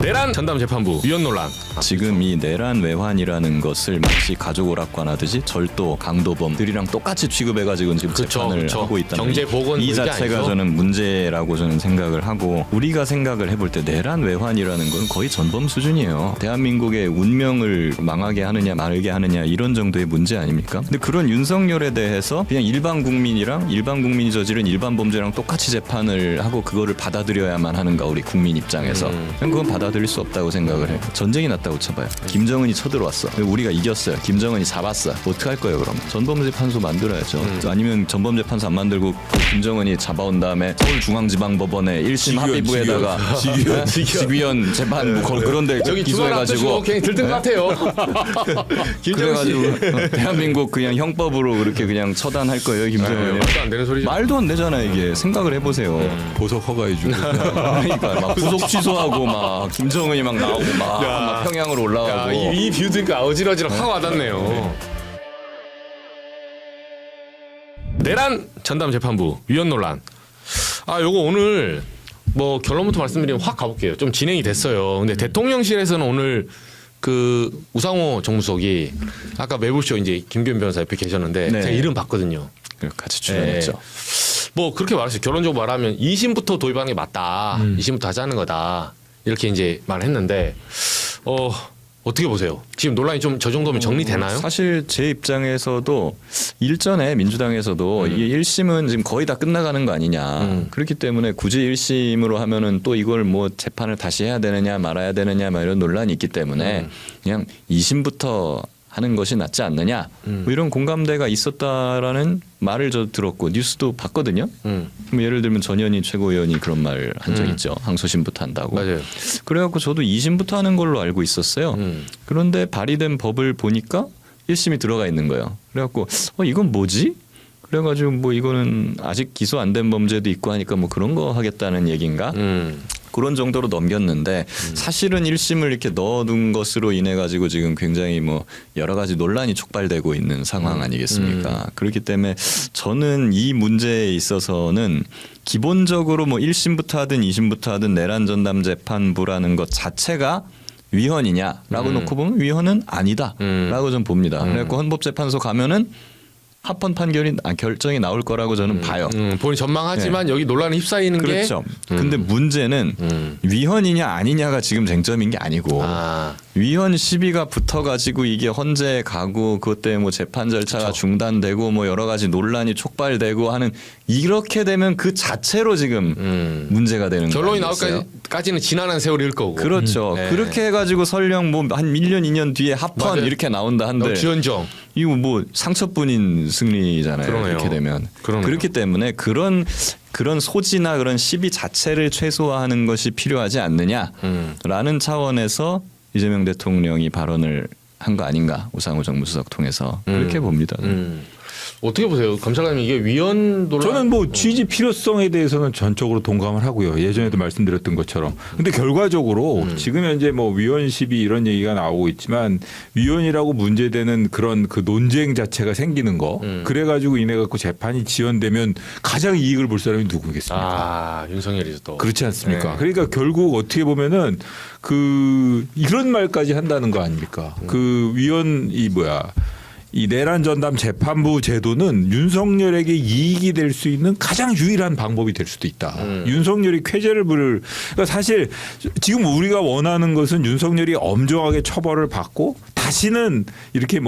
내란 전담 재판부 위헌 논란. 지금 이 내란 외환이라는 것을 마치 가족 오락관하듯이 절도, 강도범들이랑 똑같이 취급해가지고 지금 재판을 하고 있다는 경제 보건 이 자체가 아니죠? 저는 문제라고 저는 생각을 하고, 우리가 생각을 해볼 때 내란 외환이라는 건 거의 전범 수준이에요. 대한민국의 운명을 망하게 하느냐 말게 하느냐 이런 정도의 문제 아닙니까? 근데 그런 윤석열에 대해서 그냥 일반 국민이 저지른 일반 범죄랑 똑같이 재판을 하고 그거를 받아들여야만 하는가, 우리 국민 입장에서. 그건 받아들일 수 없다고 생각을 해요. 전쟁이 났다고 쳐봐요. 김정은이 쳐들어왔어. 우리가 이겼어요. 김정은이 잡았어. 어떻게 할 거예요 그럼? 전범재판소 만들어야죠. 아니면 전범재판소 안 만들고 김정은이 잡아온 다음에 서울중앙지방법원의 1심 합의부에다가 직위원 재판 그런데 저기 기소해가지고 그냥 들뜬 것 같아요. 그래가지고 대한민국 그냥 형법으로 그렇게 그냥 처단할 거예요 김정은이. 말도 안 되는 소리죠. 말도 안 되잖아요 이게. 생각을 해보세요. 보석 허가해주고. 그러니까 막 구속 취소하고 막 김정은이 막 나오고 막 평양으로 올라가고. 이 뷰 드니까 어지러지러 확 와닿네요. 내란 전담 재판부 위헌 논란. 요거 오늘 뭐 결론부터 말씀드리면 확 가볼게요. 좀 진행이 됐어요. 근데 대통령실에서는 오늘 그 우상호 정무수석이 아까 매불쇼 이제 김규현 변호사 옆에 계셨는데 네. 제가 이름 봤거든요. 같이 출연했죠. 뭐 그렇게 말했어요. 결론적으로 말하면 2심부터 도입하는 게 맞다. 2심부터 하자는 거다. 이렇게 이제 말했는데 어떻게 보세요? 지금 논란이 좀 저 정도면 정리되나요? 사실 제 입장에서도 일전에 민주당에서도 이게 1심은 지금 거의 다 끝나가는 거 아니냐. 그렇기 때문에 굳이 1심으로 하면은 또 이걸 뭐 재판을 다시 해야 되느냐 말아야 되느냐 막 이런 논란이 있기 때문에 그냥 2심부터 하는 것이 낫지 않느냐. 뭐 이런 공감대가 있었다라는 말을 저 들었고 뉴스도 봤거든요. 뭐 예를 들면 전현희 최고위원이 그런 말 한 적 있죠. 항소심부터 한다고. 맞아요. 그래갖고 저도 2심부터 하는 걸로 알고 있었어요. 그런데 발의된 법을 보니까 1심이 들어가 있는 거예요. 그래갖고 이건 뭐지? 그래가지고 뭐 이거는 아직 기소 안 된 범죄도 있고 하니까 뭐 그런 거 하겠다는 얘기인가? 그런 정도로 넘겼는데 사실은 1심을 이렇게 넣어둔 것으로 인해 가지고 지금 굉장히 뭐 여러 가지 논란이 촉발되고 있는 상황 아니겠습니까? 그렇기 때문에 저는 이 문제에 있어서는 기본적으로 뭐 1심부터 하든 2심부터 하든 내란 전담 재판부라는 것 자체가 위헌이냐라고 놓고 보면 위헌은 아니다라고 저는 봅니다. 그래서 헌법재판소 가면은 합헌 판결이 결정이 나올 거라고 저는 봐요. 본인 전망하지만 여기 논란에 휩싸이는 그렇죠. 근데 문제는 위헌이냐 아니냐가 지금 쟁점인 게 아니고 위헌 시비가 붙어가지고 이게 헌재에 가고 그것 때문에 뭐 재판 절차가 중단되고 뭐 여러 가지 논란이 촉발되고 하는, 이렇게 되면 그 자체로 지금 문제가 되는 거예요. 결론이 나올까지는 지난한 세월일 거고. 그렇죠. 네. 그렇게 해가지고 설령 뭐 한 1년 2년 뒤에 합헌 맞아요. 이렇게 나온다 한들 주연정. 이거 뭐 상처뿐인 승리잖아요. 그러네요. 이렇게 되면. 그러네요. 그렇기 때문에 그런 소지나 그런 시비 자체를 최소화하는 것이 필요하지 않느냐라는 차원에서 이재명 대통령이 발언을 한 거 아닌가, 우상호 정무수석 통해서 그렇게 봅니다. 어떻게 보세요? 검찰관님 이게 위헌 논란. 저는 뭐 취지 필요성에 대해서는 전적으로 동감을 하고요. 예전에도 말씀드렸던 것처럼. 근데 결과적으로 지금 현재 뭐 위헌 시비 이런 얘기가 나오고 있지만 위헌이라고 문제되는 그런 그 논쟁 자체가 생기는 거. 그래가지고 인해 갖고 재판이 지연되면 가장 이익을 볼 사람이 누구겠습니까? 윤석열이죠 또. 그렇지 않습니까? 네. 그러니까 결국 어떻게 보면은 이런 말까지 한다는 거 아닙니까? 이 내란 전담 재판부 제도는 윤석열에게 이익이 될 수 있는 가장 유일한 방법이 될 수도 있다. 윤석열이 쾌재를 부를. 그러니까 사실 지금 우리가 원하는 것은 윤석열이 엄정하게 처벌을 받고 다시는 이렇게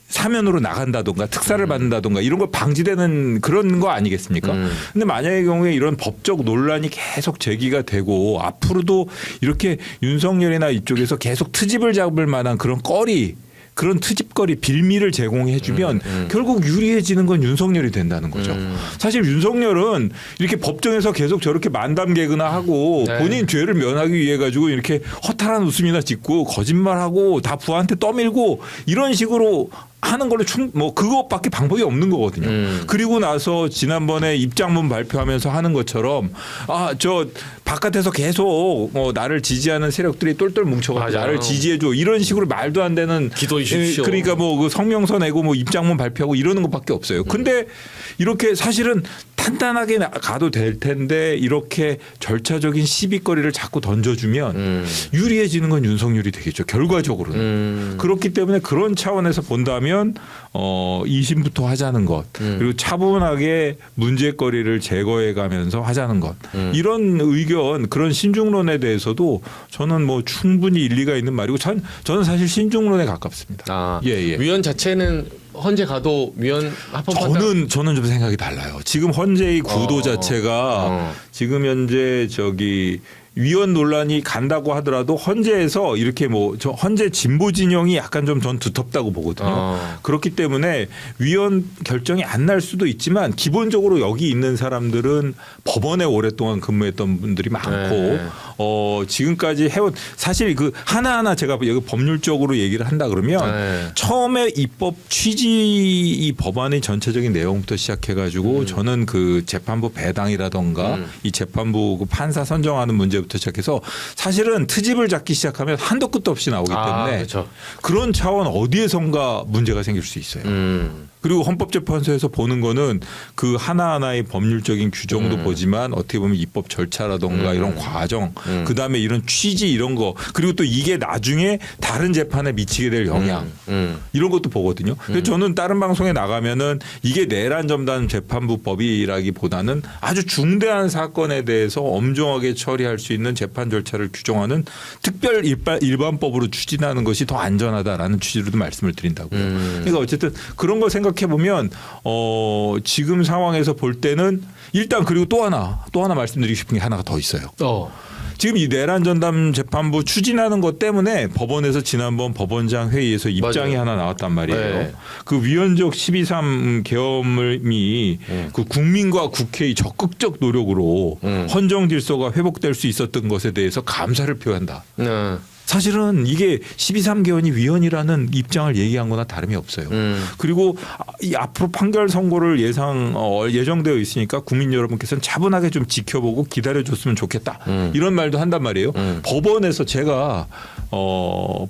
사면으로 나간다던가 특사를 받는다던가 이런 거 방지되는 그런 거 아니겠습니까? 근데 만약의 경우에 이런 법적 논란이 계속 제기가 되고 앞으로도 이렇게 윤석열이나 이쪽에서 계속 트집을 잡을 만한 그런 트집거리 빌미를 제공해주면 결국 유리해지는 건 윤석열이 된다는 거죠. 사실 윤석열은 이렇게 법정에서 계속 저렇게 만담개그나 하고 본인 죄를 면하기 위해 가지고 이렇게 허탈한 웃음이나 짓고 거짓말하고 다 부하한테 떠밀고 이런 식으로 하는 걸로 그것밖에 방법이 없는 거거든요. 그리고 나서 지난번에 입장문 발표하면서 하는 것처럼 저 바깥에서 계속 나를 지지하는 세력들이 똘똘 뭉쳐가지고 나를 지지해줘 이런 식으로 말도 안 되는 기도해 주십시오. 그러니까 그 성명서 내고 입장문 발표하고 이러는 것밖에 없어요. 근데 이렇게 사실은 다 간단하게 가도 될 텐데 이렇게 절차적인 시비거리를 자꾸 던져주면 유리해지는 건 윤석열이 되겠죠. 결과적으로는. 그렇기 때문에 그런 차원에서 본다면 2심부터 하자는 것 그리고 차분하게 문제거리를 제거해가면서 하자는 것 이런 의견 그런 신중론에 대해서도 저는 뭐 충분히 일리가 있는 말이고 저는 사실 신중론에 가깝습니다. 아, 예. 위원 자체는 헌재 가도 위원 합법한다. 저는 좀 생각이 달라요. 지금 헌재의 구도 자체가 지금 현재 위원 논란이 간다고 하더라도 헌재에서 이렇게 저 헌재 진보 진영이 약간 좀 전 두텁다고 보거든요. 그렇기 때문에 위원 결정이 안 날 수도 있지만 기본적으로 여기 있는 사람들은 법원에 오랫동안 근무했던 분들이 많고 지금까지 해온 사실 그 하나하나 제가 여기 법률적으로 얘기를 한다 그러면 처음에 입법 취지 이 법안의 전체적인 내용부터 시작해가지고 저는 그 재판부 배당이라던가 이 재판부 그 판사 선정하는 문제부터 시작해서 사실은 트집을 잡기 시작하면 한도 끝도 없이 나오기 때문에 그렇죠. 그런 차원 어디에선가 문제가 생길 수 있어요. 그리고 헌법재판소에서 보는 거는 그 하나하나의 법률적인 규정도 보지만 어떻게 보면 입법 절차라던가 이런 과정 그다음에 이런 취지 이런 거 그리고 또 이게 나중에 다른 재판에 미치게 될 영향 이런 것도 보거든요. 그래서 저는 다른 방송에 나가면은 이게 내란 전담 재판부 법이라기보다는 아주 중대한 사건에 대해서 엄정하게 처리할 수 있는 재판 절차를 규정하는 특별 일반법으로 추진하는 것이 더 안전하다라는 취지로도 말씀을 드린다고요. 그러니까 어쨌든 그런 거 생각해 보면 지금 상황에서 볼 때는 일단 그리고 또 하나 말씀드리고 싶은 게 하나가 더 있어요. 지금 이 내란 전담 재판부 추진하는 것 때문에 법원에서 지난번 법원장 회의에서 입장이 하나 나왔단 말이에요. 네. 그 위헌적 12.3 계엄이 그 국민과 국회의 적극적 노력으로 헌정 질서가 회복될 수 있었던 것에 대해서 감사를 표한다. 사실은 이게 12.3 개헌이 위헌이라는 입장을 얘기한 거나 다름이 없어요. 그리고 이 앞으로 판결 선고를 예정되어 있으니까 국민 여러분께서는 차분하게 좀 지켜보고 기다려줬으면 좋겠다. 이런 말도 한단 말이에요. 법원에서 제가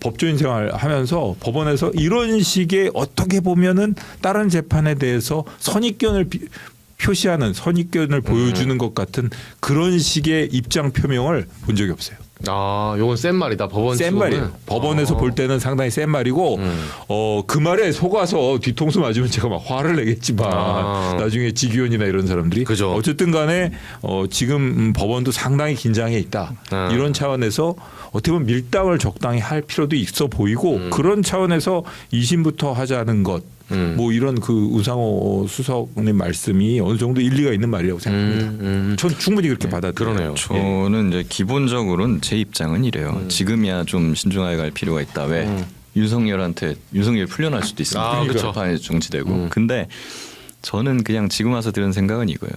법조인 생활하면서 법원에서 이런 식의 어떻게 보면은 다른 재판에 대해서 선입견을 표시하는 선입견을 보여주는 것 같은 그런 식의 입장 표명을 본 적이 없어요. 요건 센 말이다. 법원 센 말이에요. 법원에서 볼 때는 상당히 센 말이고 그 말에 속아서 뒤통수 맞으면 제가 막 화를 내겠지만 나중에 지기현이나 이런 사람들이 그죠. 어쨌든 간에 지금 법원도 상당히 긴장해 있다. 이런 차원에서 어떻게 보면 밀당을 적당히 할 필요도 있어 보이고 그런 차원에서 2심부터 하자는 것 뭐 이런 그 우상호 수석님 말씀이 어느 정도 일리가 있는 말이라고 생각합니다. 전 충분히 그렇게 받아들여요. 그러네요. 저는 이제 기본적으로는 제 입장은 이래요. 지금이야 좀 신중하게 갈 필요가 있다. 왜? 윤석열이 풀려날 수도 있으니까 그렇죠. 재판이 정지되고. 근데 저는 그냥 지금 와서 드는 생각은 이거예요.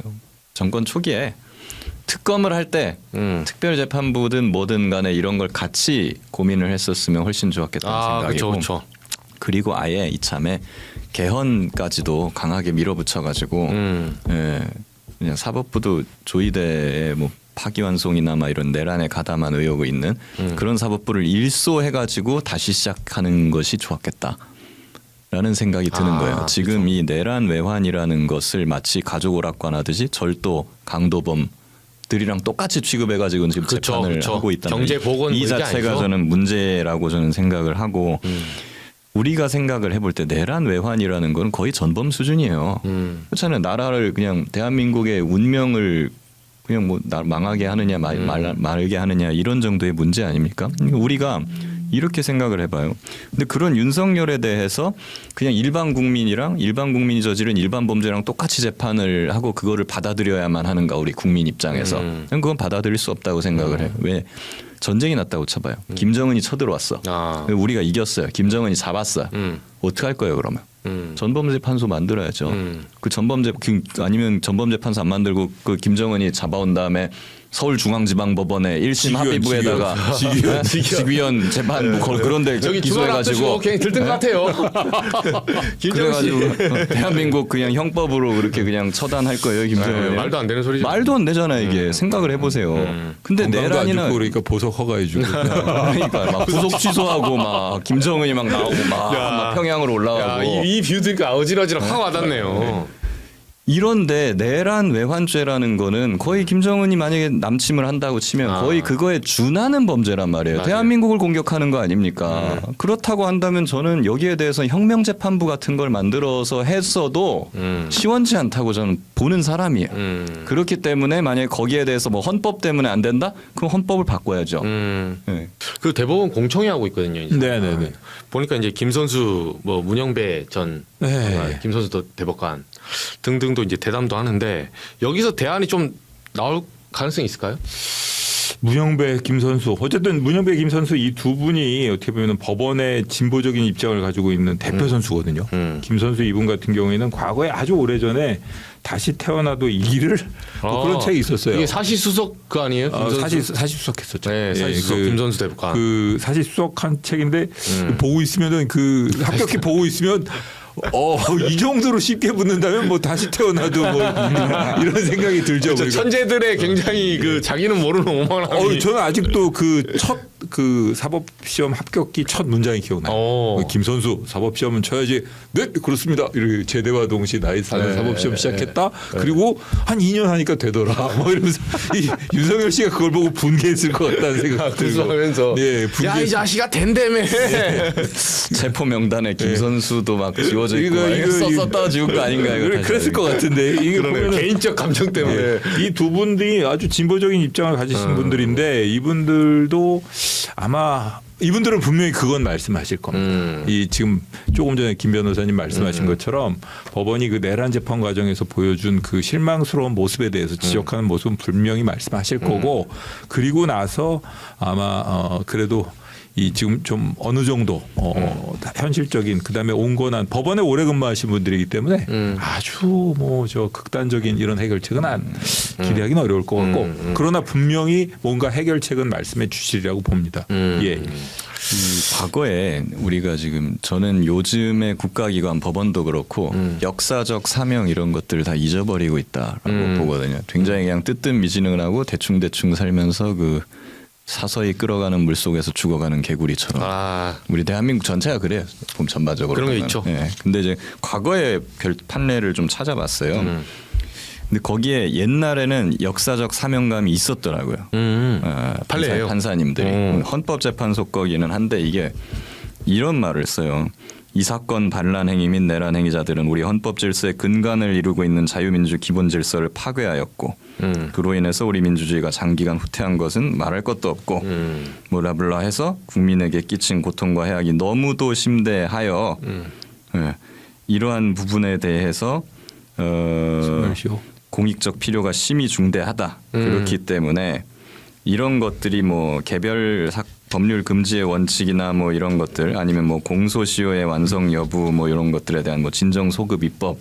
정권 초기에 특검을 할 때 특별재판부든 뭐든 간에 이런 걸 같이 고민을 했었으면 훨씬 좋았겠다는 생각이고 그렇죠. 그리고 아예 이참에 개헌까지도 강하게 밀어붙여가지고 그냥 사법부도 조이대의 뭐 파기환송이나 막 이런 내란에 가담한 의혹이 있는 그런 사법부를 일소해가지고 다시 시작하는 것이 좋았겠다. 라는 생각이 드는 거예요. 지금 그렇죠. 이 내란 외환이라는 것을 마치 가족 오락관하듯이 절도, 강도범 들이랑 똑같이 취급해가지고 지금 재판을 하고 있다. 경제 복원 이 자체가 저는 문제라고 저는 생각을 하고 우리가 생각을 해볼 때 내란 외환이라는 건 거의 전범 수준이에요. 그렇잖아요. 나라를 그냥 대한민국의 운명을 그냥 뭐 망하게 하느냐 말게 하느냐 이런 정도의 문제 아닙니까? 우리가 이렇게 생각을 해봐요. 근데 그런 윤석열에 대해서 그냥 일반 국민이 저지른 일반 범죄랑 똑같이 재판을 하고 그거를 받아들여야만 하는가 우리 국민 입장에서 그건 받아들일 수 없다고 생각을 해요. 왜? 전쟁이 났다고 쳐봐요. 김정은이 쳐들어왔어. 우리가 이겼어요. 김정은이 잡았어요. 어떻게 할 거예요 그러면? 전범재판소 만들어야죠. 그 아니면 전범재판소 안 만들고 그 김정은이 잡아온 다음에 서울중앙지방법원의 1심 합의부에다가 직위원 재판부 그런데 기소해가지고 그냥 들뜬 것 같아요. 그래가지고 대한민국 그냥 형법으로 그렇게 그냥 처단할 거예요 김정은. 말도 안 되는 소리죠. 말도 안 되잖아요 이게. 생각을 해보세요. 근데 내란이나 그러니까 보석 허가해주고 그러니까 막 구속 취소하고 막 김정은이 막 나오고 막 평양으로 올라가고. 이 뷰 들니까 어지러지러 확 와닿네요. 이런데 내란 외환죄라는 거는 거의 김정은이 만약에 남침을 한다고 치면 거의 그거에 준하는 범죄란 말이에요. 맞아요. 대한민국을 공격하는 거 아닙니까? 그렇다고 한다면 저는 여기에 대해서 혁명재판부 같은 걸 만들어서 했어도 시원치 않다고 저는 보는 사람이에요. 그렇기 때문에 만약에 거기에 대해서 뭐 헌법 때문에 안 된다? 그럼 헌법을 바꿔야죠. 네. 그 대법원 공청회 하고 있거든요. 이제. 네네네. 보니까 이제 김선수 뭐 문영배 전 네. 김선수 대법관 등등도 이제 대담도 하는데 여기서 대안이 좀 나올 가능성이 있을까요? 문영배, 김선수. 어쨌든 문영배, 김선수 이 두 분이 어떻게 보면 법원의 진보적인 입장을 가지고 있는 대표 선수거든요. 김선수 이분 같은 경우에는 과거에 아주 오래전에 다시 태어나도 이기를 뭐 그런 책이 있었어요. 이게 사시수석 그 아니에요? 사시수석했었죠. 네, 사시수석 김선수 대법관. 그 사시수석한 책인데 보고 있으면은 그 합격해 보고 있으면 이 정도로 쉽게 붙는다면 뭐 다시 태어나도 뭐 이런 생각이 들죠. 그렇죠. 천재들의 굉장히 그 자기는 모르는 오만함이. 저는 아직도 그 첫 그 사법시험 합격기 첫 문장이 기억나요. 김선수 사법시험은 쳐야지. 네 그렇습니다. 이렇게 제대와 동시에 나이 사는 사법시험 시작했다. 그리고 한 2년 하니까 되더라. 뭐 이러면서 이 윤석열 씨가 그걸 보고 분개했을 것 같다는 생각 들고. 하면서 네, 야이 자식아 된다며. 체포 명단에 김선수도 막 지워져 있고 썼다 지운 거 아닌가 이거. 그랬을 것 같은데 이게 보면 개인적 감정 때문에. 이 두 분들이 아주 진보적인 입장을 가지신 분들인데 이분들도 아마 이분들은 분명히 그건 말씀하실 겁니다. 이 지금 조금 전에 김 변호사님 말씀하신 것처럼 법원이 그 내란 재판 과정에서 보여준 그 실망스러운 모습에 대해서 지적하는 모습은 분명히 말씀하실 거고 그리고 나서 아마 그래도 이 지금 좀 어느 정도 현실적인 그다음에 온건한 법원에 오래 근무하신 분들이기 때문에 아주 뭐 저 극단적인 이런 해결책은 기대하기는 어려울 것 같고 그러나 분명히 뭔가 해결책은 말씀해 주시리라고 봅니다. 예. 과거에 우리가 지금 저는 요즘의 국가기관 법원도 그렇고 역사적 사명 이런 것들을 다 잊어버리고 있다라고 보거든요. 굉장히 그냥 뜨뜻미지근하고 대충대충 살면서 그 사서히 끌어가는 물 속에서 죽어가는 개구리처럼 우리 대한민국 전체가 그래요. 보면 전반적으로 그런 게 보면. 있죠. 네. 근데 이제 과거의 판례를 좀 찾아봤어요. 근데 거기에 옛날에는 역사적 사명감이 있었더라고요. 판례예요. 판사님들이 헌법재판소 거기는 한데 이게 이런 말을 써요. 이 사건 반란 행위 및 내란 행위자들은 우리 헌법 질서의 근간을 이루고 있는 자유민주 기본 질서를 파괴하였고 그로 인해서 우리 민주주의가 장기간 후퇴한 것은 말할 것도 없고 뭐라블라 해서 국민에게 끼친 고통과 해악이 너무도 심대하여 이러한 부분에 대해서 공익적 필요가 심히 중대하다. 그렇기 때문에 이런 것들이 뭐 개별 법률 금지의 원칙이나 뭐 이런 것들 아니면 뭐 공소시효의 완성 여부 뭐 이런 것들에 대한 뭐 진정 소급 입법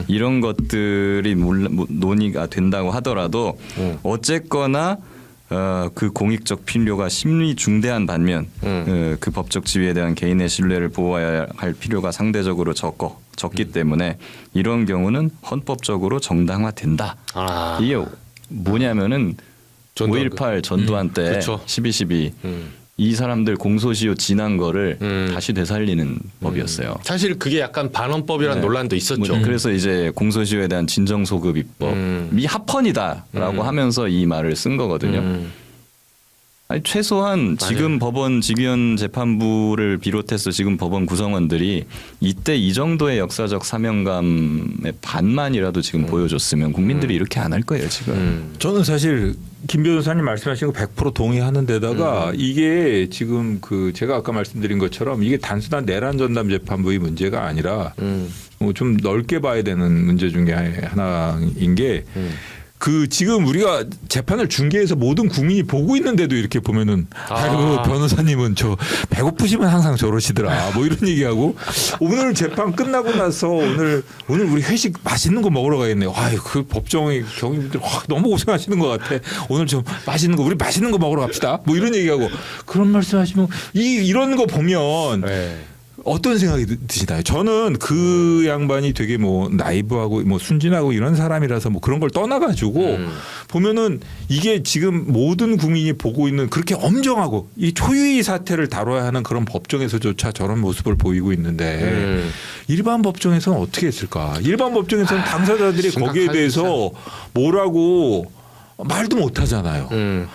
이런 것들이 논의가 된다고 하더라도 어쨌거나 그 공익적 필요가 심히 중대한 반면 그 법적 지위에 대한 개인의 신뢰를 보호해야 할 필요가 상대적으로 적기 때문에 이런 경우는 헌법적으로 정당화된다. 이게 뭐냐면은 5.18 전두환 때 그렇죠. 12.12 이 사람들 공소시효 지난 거를 다시 되살리는 법이었어요. 사실 그게 약간 반헌법이라는 논란도 있었죠. 그래서 이제 공소시효에 대한 진정소급 입법이 합헌이다라고 하면서 이 말을 쓴 거거든요. 아니, 최소한 지금 법원 직위원 재판부를 비롯해서 지금 법원 구성원들이 이때 이 정도의 역사적 사명감의 반만이라도 지금 보여줬으면 국민들이 이렇게 안 할 거예요 지금. 저는 사실 김 변호사님 말씀하신 거 100% 동의하는 데다가 이게 지금 그 제가 아까 말씀드린 것처럼 이게 단순한 내란 전담 재판부의 문제가 아니라 좀 넓게 봐야 되는 문제 중에 하나인 게 그 지금 우리가 재판을 중계해서 모든 국민이 보고 있는데도 이렇게 보면은 아이고 변호사님은 저 배고프시면 항상 저러시더라 뭐 이런 얘기하고 오늘 재판 끝나고 나서 오늘 우리 회식 맛있는 거 먹으러 가겠네요. 아유 그 법정의 경위분들 너무 고생하시는 것 같아. 오늘 좀 우리 맛있는 거 먹으러 갑시다. 뭐 이런 얘기하고 그런 말씀하시면 이런 거 보면. 어떤 생각이 드시나요? 저는 그 양반이 되게 뭐 나이브하고 뭐 순진하고 이런 사람이라서 뭐 그런 걸 떠나가지고 보면은 이게 지금 모든 국민이 보고 있는 그렇게 엄정하고 이 초유의 사태를 다뤄야 하는 그런 법정에서조차 저런 모습을 보이고 있는데 일반 법정에서는 어떻게 했을까? 일반 법정에서는 당사자들이 거기에 대해서 뭐라고 말도 못 하잖아요.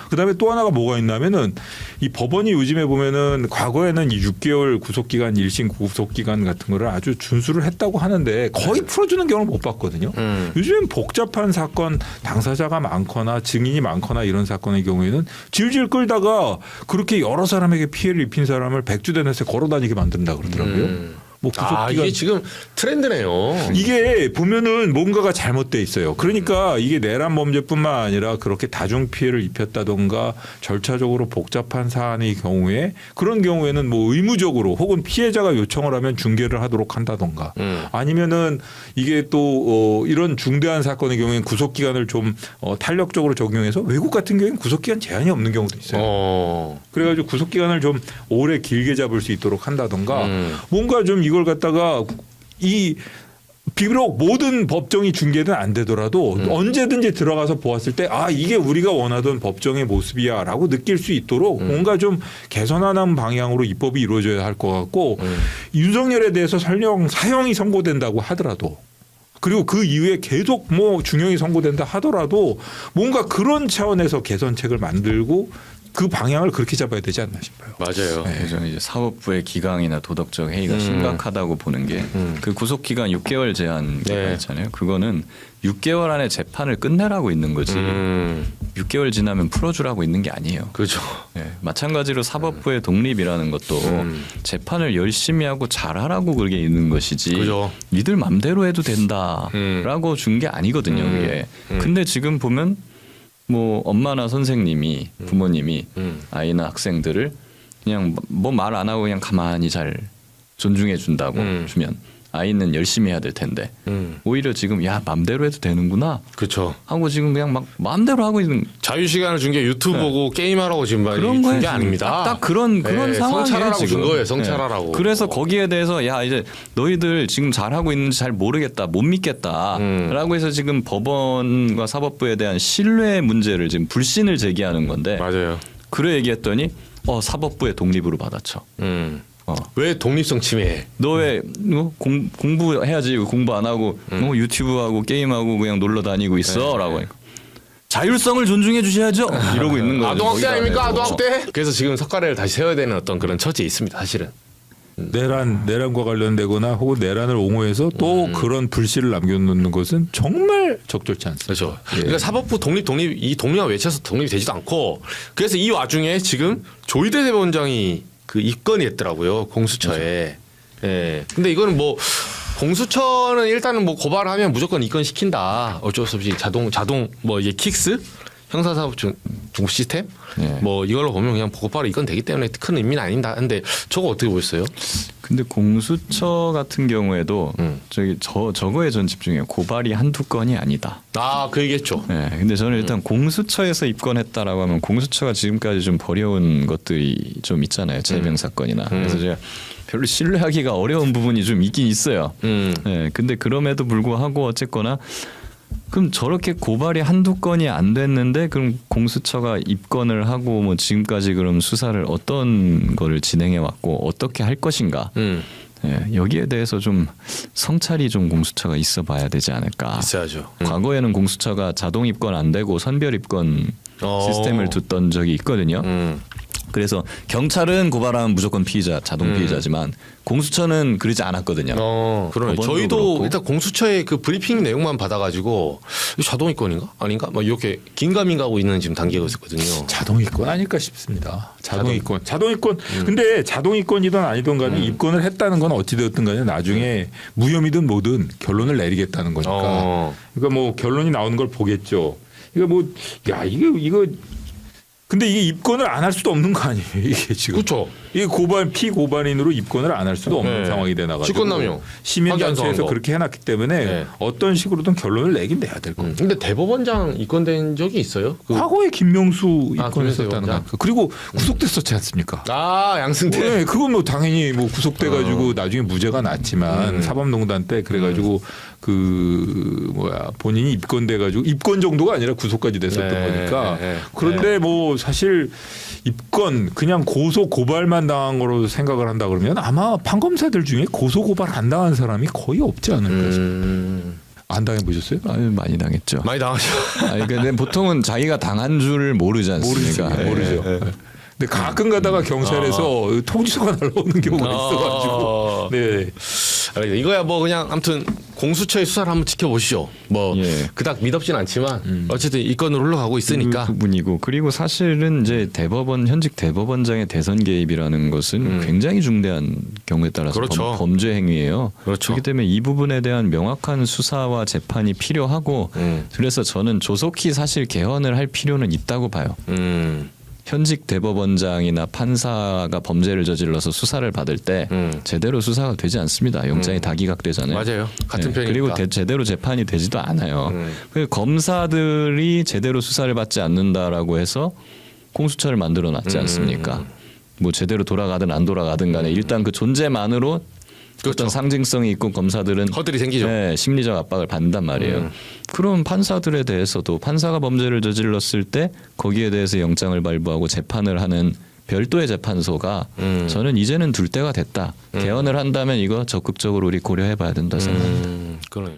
그다음에 또 하나가 뭐가 있냐면은 이 법원이 요즘에 보면은 과거에는 이 6개월 구속기간, 1심 구속기간 같은 거를 아주 준수를 했다고 하는데 거의 풀어주는 경우를 못 봤거든요. 요즘엔 복잡한 사건, 당사자가 많거나 증인이 많거나 이런 사건의 경우에는 질질 끌다가 그렇게 여러 사람에게 피해를 입힌 사람을 백주대낮에 걸어다니게 만든다 그러더라고요. 뭐 구속기간 이게 지금 트렌드네요. 이게 보면은 뭔가가 잘못돼 있어요. 그러니까 이게 내란 범죄뿐만 아니라 그렇게 다중 피해를 입혔다던가 절차적으로 복잡한 사안의 경우에 그런 경우에는 뭐 의무적으로 혹은 피해자가 요청을 하면 중개를 하도록 한다던가 아니면은 이게 또 이런 중대한 사건의 경우에는 구속기간을 좀 탄력적으로 적용해서 외국 같은 경우에는 구속기간 제한이 없는 경우도 있어요. 그래가지고 구속기간을 좀 오래 길게 잡을 수 있도록 한다던가 뭔가 좀 이걸 갖다가 이 비록 모든 법정이 중개는 안 되더라도 언제든지 들어가서 보았을 때 아 이게 우리가 원하던 법정의 모습이야라고 느낄 수 있도록 뭔가 좀 개선하는 방향으로 입법이 이루어져야 할 것 같고 윤석열에 대해서 설령 사형이 선고된다고 하더라도 그리고 그 이후에 계속 뭐 중형이 선고된다 하더라도 뭔가 그런 차원에서 개선책을 만들고 그 방향을 그렇게 잡아야 되지 않나 싶어요. 맞아요. 네, 저는 이제 사법부의 기강이나 도덕적 해이가 심각하다고 보는 게 그 구속 기간 6개월 제한가 있잖아요. 그거는 6개월 안에 재판을 끝내라고 있는 거지. 6개월 지나면 풀어주라고 있는 게 아니에요. 그렇죠. 네, 마찬가지로 사법부의 독립이라는 것도 재판을 열심히 하고 잘하라고 그게 있는 것이지. 그죠. 니들 맘대로 해도 된다라고 준 게 아니거든요. 그게. 근데 지금 보면 뭐 엄마나 선생님이 부모님이 아이나 학생들을 그냥 뭐 말 안 하고 그냥 가만히 잘 존중해 준다고 주면 아이는 열심히 해야 될 텐데 오히려 지금 야 맘대로 해도 되는구나 그렇죠. 하고 지금 그냥 막 맘대로 하고 있는 자유 시간을 준 게 유튜브 보고 게임하라고 지금 그런 준게 거에 아닙니다. 딱 그런 상황이에요. 성찰하라고 준 지금. 거예요. 성찰하라고. 그래서 거기에 대해서 야 이제 너희들 지금 잘하고 있는지 잘 모르겠다 못 믿겠다라고 해서 지금 법원과 사법부에 대한 신뢰 문제를 지금 불신을 제기하는 건데 맞아요. 그래 얘기했더니 사법부의 독립으로 받아쳐. 왜 독립성 침해해? 너 왜 공부해야지 공부 안 하고 유튜브하고 게임하고 그냥 놀러 다니고 있어라고 하니까 자율성을 존중해 주셔야죠 이러고 있는 거죠. 아동학대 아닙니까? 거기다 아동학대? 그래서 지금 석가래를 다시 세워야 되는 어떤 그런 처지에 있습니다. 사실은. 내란과 관련되거나 혹은 내란을 옹호해서 또 그런 불씨를 남겨놓는 것은 정말 적절치 않습니다. 그렇죠. 예. 그러니까 사법부 독립 이 독립만 외쳐서 독립이 되지도 않고 그래서 이 와중에 지금 조희대 대법원장이 그 입건이 했더라고요. 공수처에. 예. 근데 이거는 뭐 공수처는 일단은 뭐 고발하면 무조건 입건시킨다. 어쩔 수 없이 자동 뭐 이게 킥스 형사사법 중국 시스템 뭐 이걸로 보면 그냥 고바로 입건되기 때문에 큰 의미는 아닙니다. 근데 저거 어떻게 보셨어요? 근데 공수처 같은 경우에도 저거에 전 집중해요. 고발이 한두 건이 아니다. 그 얘기했죠. 네, 근데 저는 일단 공수처에서 입건했다라고 하면 공수처가 지금까지 좀 버려온 것들이 좀 있잖아요. 재명 사건이나. 그래서 제가 별로 신뢰하기가 어려운 부분이 좀 있긴 있어요. 네, 근데 그럼에도 불구하고 어쨌거나 그럼 저렇게 고발이 한두 건이 안 됐는데 그럼 공수처가 입건을 하고 뭐 지금까지 그럼 수사를 어떤 거를 진행해 왔고 어떻게 할 것인가? 예, 여기에 대해서 좀 성찰이 좀 공수처가 있어 봐야 되지 않을까. 있어야죠. 과거에는 공수처가 자동 입건 안 되고 선별 입건 시스템을 뒀던 적이 있거든요. 그래서 경찰은 고발하면 무조건 피의자, 자동 피의자지만 공수처는 그러지 않았거든요. 그러네. 법원도 저희도 그렇고. 일단 공수처의 그 브리핑 내용만 받아가지고 이거 자동 입건인가 아닌가 막 이렇게 긴가민가하고 있는 지금 단계가 있었거든요. 자동 입건 아닐까 싶습니다. 자동 입건. 근데 자동 입건이든 아니든 간에 입건을 했다는 건 어찌 되었든 간에 나중에 무혐의든 뭐든 결론을 내리겠다는 거니까. 그러니까 뭐 결론이 나오는 걸 보겠죠. 이거 근데 이게 입건을 안 할 수도 없는 거 아니에요, 이게 지금. 그렇죠. 이 피고발인으로 입건을 안 할 수도 없는 네. 상황이 되나가지고 직권남용. 시민단체에서 확인한 거. 그렇게 해놨기 때문에 네. 어떤 식으로든 결론을 내긴 내야 될 겁니다. 근데 대법원장 입건된 적이 있어요? 과거에 김명수 김명수 입건했었다는 위원장? 거. 그리고 구속됐었지 않습니까? 아 양승태. 네, 그건 뭐 당연히 뭐 구속돼가지고 나중에 무죄가 났지만 사법농단 때 그래가지고 본인이 입건돼가지고 입건 정도가 아니라 구속까지 됐었던 네, 거니까. 네, 네. 그런데 뭐 사실 입건 그냥 고소 고발만 당한 거로 생각을 한다 그러면 아마 판검사들 중에 고소 고발 안 당한 사람이 거의 없지 않을까 싶어요. 안 당해 보셨어요? 아유, 많이 당했죠. 많이 당하죠. 아니, 근데 보통은 자기가 당한 줄 모르지 않습니까? 모르죠. 근데 가끔 가다가 경찰에서 통지서가 날라오는 경우가 있어가지고. 네. 알겠습니다. 이거야 뭐 그냥 아무튼 공수처의 수사를 한번 지켜보시죠. 뭐 예. 그닥 믿었진 않지만 어쨌든 이 건으로 흘러가고 있으니까. 그 부분이고 그리고 사실은 이제 현직 대법원장의 대선 개입이라는 것은 굉장히 중대한 경우에 따라서 그렇죠. 범죄 행위예요. 그렇죠. 그렇기 때문에 이 부분에 대한 명확한 수사와 재판이 필요하고 그래서 저는 조속히 사실 개헌을 할 필요는 있다고 봐요. 현직 대법원장이나 판사가 범죄를 저질러서 수사를 받을 때 제대로 수사가 되지 않습니다. 영장이 다 기각되잖아요. 맞아요. 같은 네, 편이니까. 그리고 제대로 재판이 되지도 않아요. 그 검사들이 제대로 수사를 받지 않는다라고 해서 공수처를 만들어 놨지 않습니까? 뭐 제대로 돌아가든 안 돌아가든 간에 일단 그 존재만으로 그렇죠. 어떤 상징성이 있고 검사들은 허들이 생기죠. 네, 심리적 압박을 받는단 말이에요. 그럼 판사들에 대해서도 판사가 범죄를 저질렀을 때 거기에 대해서 영장을 발부하고 재판을 하는 별도의 재판소가 저는 이제는 둘 때가 됐다. 개헌을 한다면 이거 적극적으로 우리 고려해봐야 된다 생각합니다. 그러네요.